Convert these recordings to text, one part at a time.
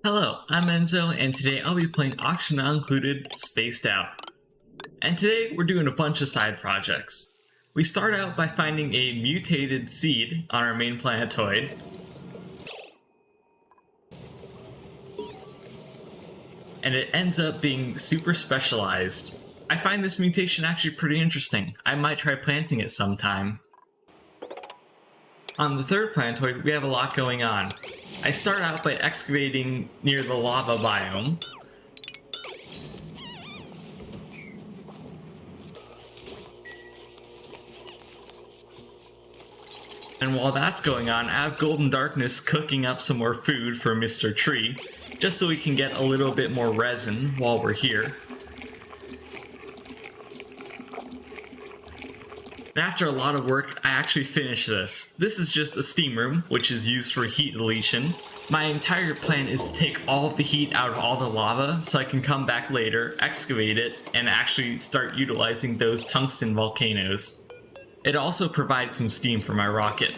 Hello, I'm Enzo, and today I'll be playing Auction Not Included Spaced Out. And today we're doing a bunch of side projects. We start out by finding a mutated seed on our main planetoid. And it ends up being super specialized. I find this mutation actually pretty interesting. I might try planting it sometime. On the third planetoid, we have a lot going on. I start out by excavating near the lava biome. And while that's going on, I have Golden Darkness cooking up some more food for Mr. Tree, just so we can get a little bit more resin while we're here. And after a lot of work, I actually finished this. This is just a steam room, which is used for heat deletion. My entire plan is to take all of the heat out of all the lava, so I can come back later, excavate it, and actually start utilizing those tungsten volcanoes. It also provides some steam for my rocket.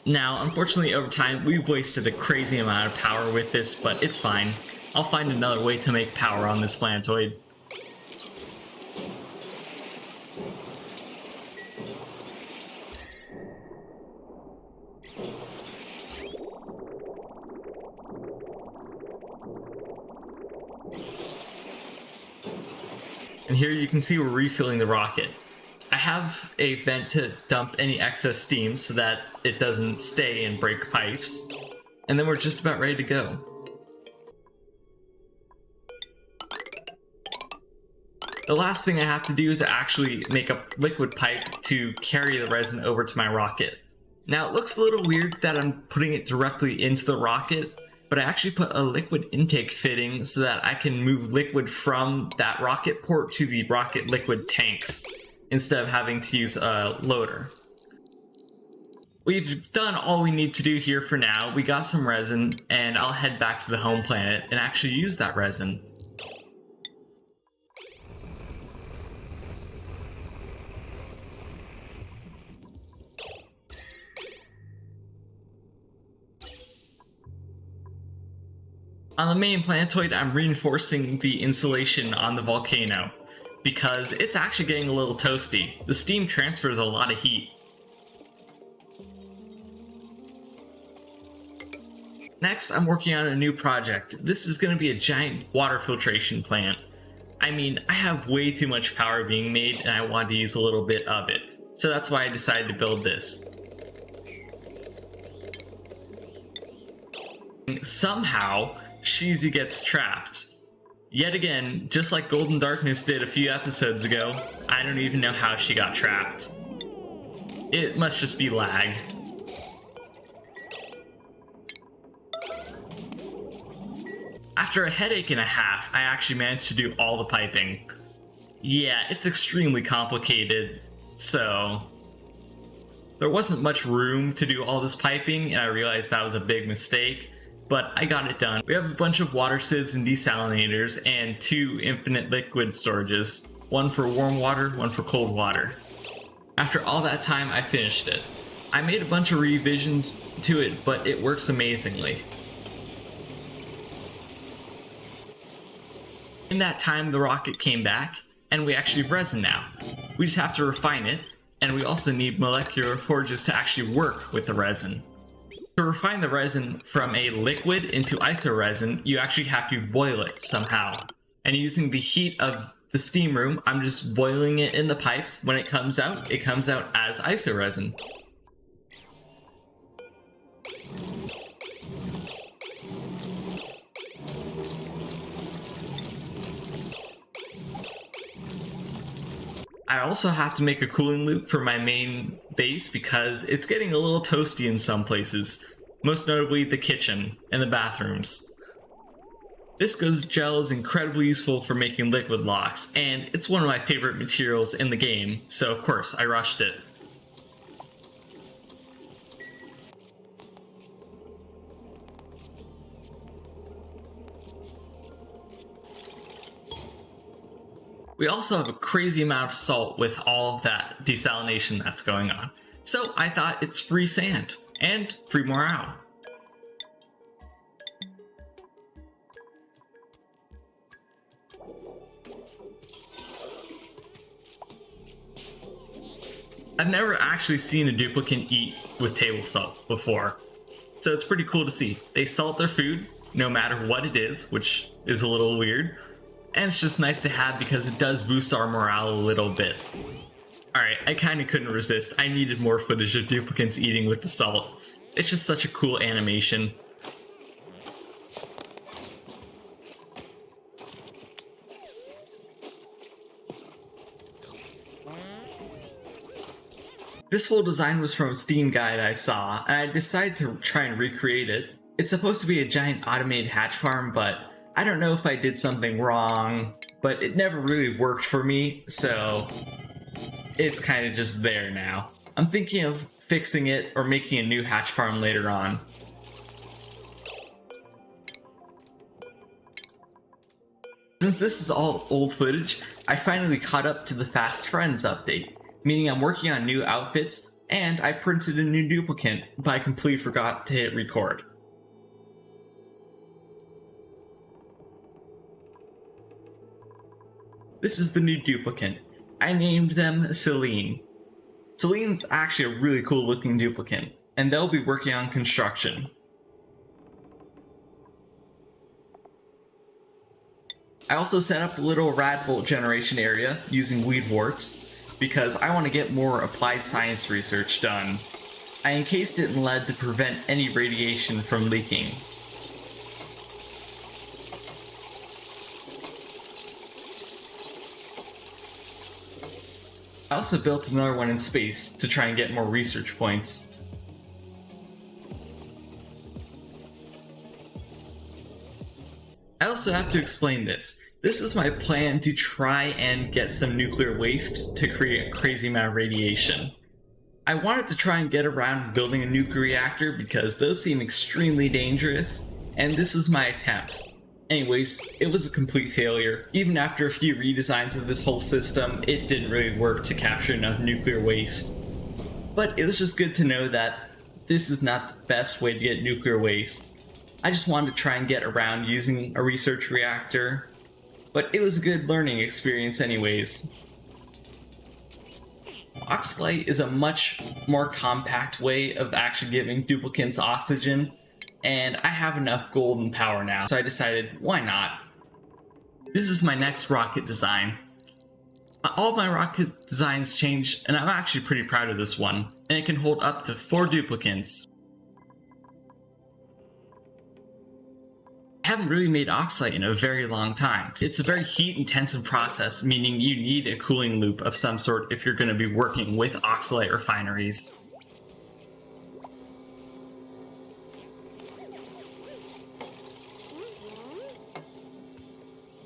Now, unfortunately over time, we've wasted a crazy amount of power with this, but it's fine. I'll find another way to make power on this planetoid. And here you can see we're refilling the rocket. I have a vent to dump any excess steam so that it doesn't stay and break pipes. And then we're just about ready to go. The last thing I have to do is actually make a liquid pipe to carry the resin over to my rocket. Now it looks a little weird that I'm putting it directly into the rocket, but I actually put a liquid intake fitting so that I can move liquid from that rocket port to the rocket liquid tanks, instead of having to use a loader. We've done all we need to do here for now. We got some resin, and I'll head back to the home planet and actually use that resin. On the main planetoid, I'm reinforcing the insulation on the volcano, because it's actually getting a little toasty. The steam transfers a lot of heat. Next, I'm working on a new project. This is going to be a giant water filtration plant. I mean, I have way too much power being made and I want to use a little bit of it. So that's why I decided to build this. Somehow, Sheezy gets trapped. Yet again, just like Golden Darkness did a few episodes ago, I don't even know how she got trapped. It must just be lag. After a headache and a half, I actually managed to do all the piping. Yeah, it's extremely complicated, so there wasn't much room to do all this piping, and I realized that was a big mistake. But I got it done. We have a bunch of water sieves and desalinators and 2 infinite liquid storages. One for warm water, one for cold water. After all that time, I finished it. I made a bunch of revisions to it, but it works amazingly. In that time, the rocket came back, and we actually have resin now. We just have to refine it, and we also need molecular forges to actually work with the resin. To refine the resin from a liquid into isoresin, you actually have to boil it somehow. And using the heat of the steam room, I'm just boiling it in the pipes. When it comes out as isoresin. I also have to make a cooling loop for my main base because it's getting a little toasty in some places, most notably the kitchen and the bathrooms. Viscose gel is incredibly useful for making liquid locks, and it's one of my favorite materials in the game, so of course I rushed it. We also have a crazy amount of salt with all of that desalination that's going on. So I thought it's free sand and free morale. I've never actually seen a duplicant eat with table salt before, so it's pretty cool to see. They salt their food no matter what it is, which is a little weird, and it's just nice to have because it does boost our morale a little bit. Alright, I kinda couldn't resist. I needed more footage of duplicants eating with the salt. It's just such a cool animation. This full design was from a Steam guide I saw, and I decided to try and recreate it. It's supposed to be a giant automated hatch farm, but I don't know if I did something wrong, but it never really worked for me, so it's kind of just there now. I'm thinking of fixing it or making a new hatch farm later on. Since this is all old footage, I finally caught up to the Fast Friends update, meaning I'm working on new outfits, and I printed a new duplicant, but I completely forgot to hit record. This is the new duplicant. I named them Celine. Celine's actually a really cool looking duplicant, and they'll be working on construction. I also set up a little radbolt generation area using weed warts, because I want to get more applied science research done. I encased it in lead to prevent any radiation from leaking. I also built another one in space to try and get more research points. I also have to explain this. This is my plan to try and get some nuclear waste to create a crazy amount of radiation. I wanted to try and get around building a nuclear reactor because those seem extremely dangerous, and this was my attempt. Anyways, it was a complete failure. Even after a few redesigns of this whole system, it didn't really work to capture enough nuclear waste. But it was just good to know that this is not the best way to get nuclear waste. I just wanted to try and get around using a research reactor, but it was a good learning experience anyways. Oxalate is a much more compact way of actually giving duplicants oxygen, and I have enough golden power now, so I decided, why not? This is my next rocket design. All of my rocket designs changed, and I'm actually pretty proud of this one, and it can hold up to 4 duplicants. I haven't really made oxalate in a very long time. It's a very heat-intensive process, meaning you need a cooling loop of some sort if you're going to be working with oxalate refineries.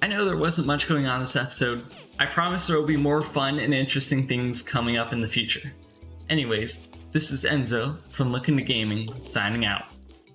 I know there wasn't much going on this episode. I promise there will be more fun and interesting things coming up in the future. Anyways, this is Enzo from LookIntoGaming, signing out.